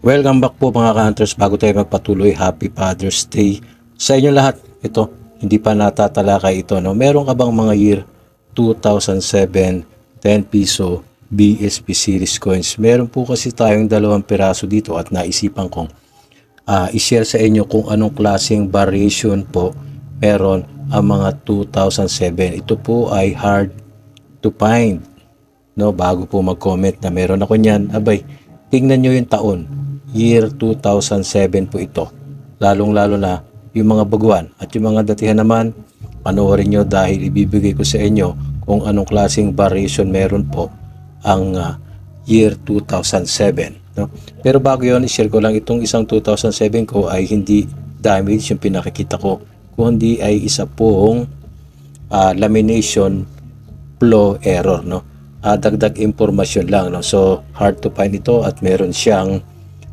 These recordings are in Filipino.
Welcome back po mga ka-hunters. Bago tayo magpatuloy, Happy Father's Day sa inyo lahat. Ito, hindi pa natatalakay ito. No? Meron ka bang mga year 2007, 10 piso BSP series coins? Meron po kasi tayong 2 piraso dito at naisipan kong i-share sa inyo kung anong klaseng variation po meron ang mga 2007. Ito po ay hard to find. No, bago po mag-comment na meron ako niyan, abay, tingnan nyo yung taon. Year 2007 po ito. Lalong-lalo na yung mga baguhan. At yung mga datihan naman, panoorin nyo dahil ibibigay ko sa inyo kung anong klaseng variation meron po ang year 2007. No? Pero bago yun, i-share ko lang itong isang 2007 ko ay hindi damage yung pinakikita ko, kundi ay isa pong lamination flow error. No? Dagdag impormasyon lang. No? So, hard to find ito at meron siyang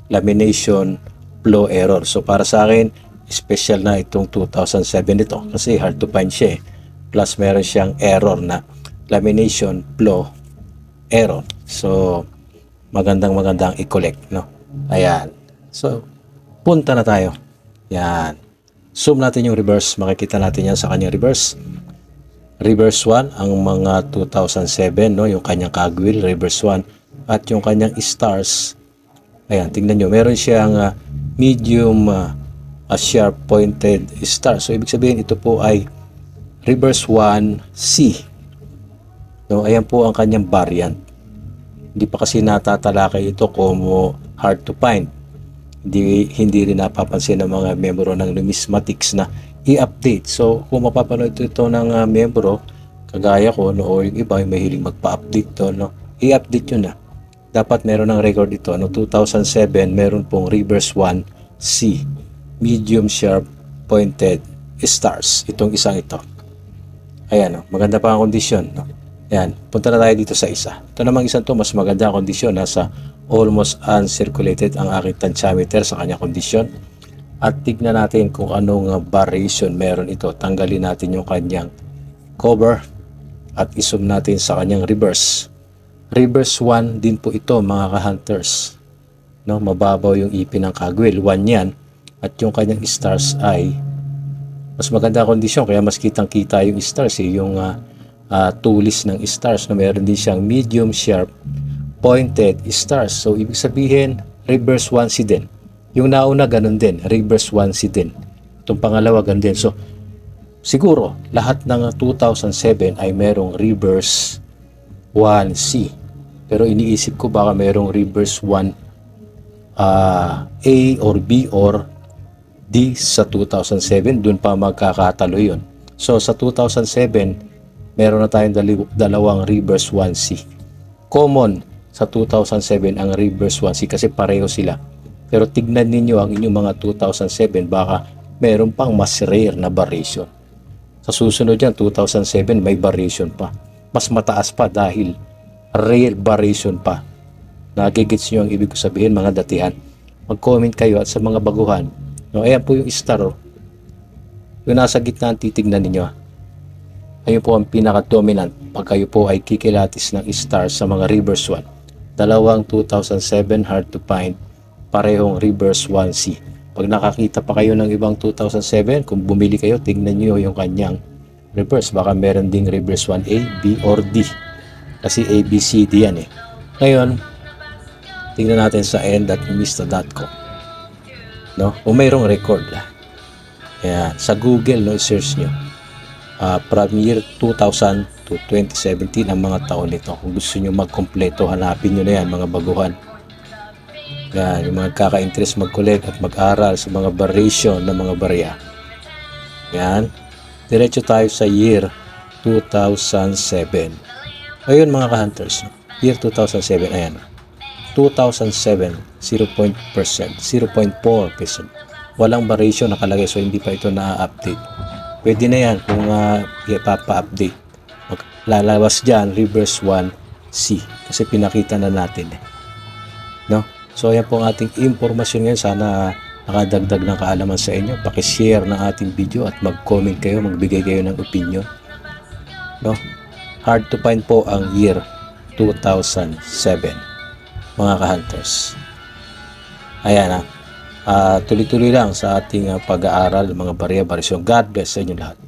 lamination flow error. So para sa akin, special na itong 2007 ito kasi hard to find siya. Plus meron siyang error na lamination flow error. So magandang i-collect, no? Ayan. So punta na tayo. Yan. Zoom natin yung reverse. Makikita natin yan sa kanyang reverse. Reverse 1 ang mga 2007, no? Yung kanyang cogwheel, reverse 1 at yung kanyang stars. Ayan, tingnan nyo. Meron siyang medium sharp pointed star. So, ibig sabihin, ito po ay reverse 1C. No, ayan po ang kanyang variant. Hindi pa kasi natatalakay ito kung hard to find. Hindi rin napapansin ng mga membro ng numismatics na i-update. So, kung mapapanood ito ng membro, kagaya ko, no, o yung iba, yung mahiling magpa-update to, no, i-update nyo na. Dapat meron ng record ito. No, 2007, meron pong reverse 1C. Medium sharp pointed stars. Itong isang ito. Ayan, no, maganda pa ang kondisyon. No? Ayan, punta na tayo dito sa isa. Ito namang isang to, mas maganda ang kondisyon. Nasa almost uncirculated ang aking tensiometer sa kanya kondisyon. At tignan natin kung anong variation meron ito. Tanggalin natin yung kanyang cover at isum natin sa kanyang reverse. Reverse 1 din po ito mga ka-hunters. No, mababaw yung ipin ng cogwheel. 1 yan. At yung kanyang stars ay mas maganda kondisyon. Kaya mas kitang-kita yung stars. Yung tulis ng stars. No, meron din siyang medium sharp pointed stars. So, ibig sabihin, reverse 1C din. Yung nauna, ganun din. Reverse 1C din. Itong pangalawa, ganun din. So, siguro, lahat ng 2007 ay merong reverse 1C. Pero iniisip ko baka merong reverse 1 A or B or D sa 2007. Doon pa magkakatalo yun. So sa 2007, meron na tayong dalawang reverse 1C. Common sa 2007 ang reverse 1C kasi pareho sila. Pero tignan ninyo ang inyong mga 2007, baka meron pang mas rare na variation. Sa susunod yan, 2007, may variation pa. Mas mataas pa dahil rare variation pa. Nagigits nyo ang ibig sabihin mga datihan. Mag-comment kayo at sa mga baguhan. No, ayan po yung star. Oh. Yung nasa gitna ang titignan ninyo. Ayun po ang pinaka-dominant pag kayo po ay kikilatis ng star sa mga reverse 1. Dalawang 2007 hard to find. Parehong reverse 1C. Pag nakakita pa kayo ng ibang 2007, kung bumili kayo, tignan nyo yung kanyang reverse. Baka meron ding reverse 1A, B, or D. Kasi A, B, C, D yan eh. Ngayon, tingnan natin sa n.mista.com. No? Kung mayroong record lah. Ayan. Sa Google, no, search nyo. From year 2000 to 2017 ang mga taon nito. Kung gusto nyo magkompleto, hanapin nyo na yan, mga baguhan. Yan, yung mga kaka-interest mag-collect at mag-aral sa mga variation ng mga barya. Yan. Diretso tayo sa year 2007. Ayun mga ka-hunters. Year 2007. Ayan. 2007, 0.4%. Walang variation nakalagay so hindi pa ito na-update. Pwede na yan kung ipapa-update. Lalabas dyan, reverse 1C. Kasi pinakita na natin. No? So, ayan po ang ating impormasyon ngayon. Sana nakadagdag ng kaalaman sa inyo. Pakishare ng ating video at mag-comment kayo, magbigay kayo ng opinion. No? Hard to find po ang year 2007, mga ka-hunters. Ayan tuloy-tuloy lang sa ating pag-aaral, mga barya-barya. So God bless sa inyo lahat.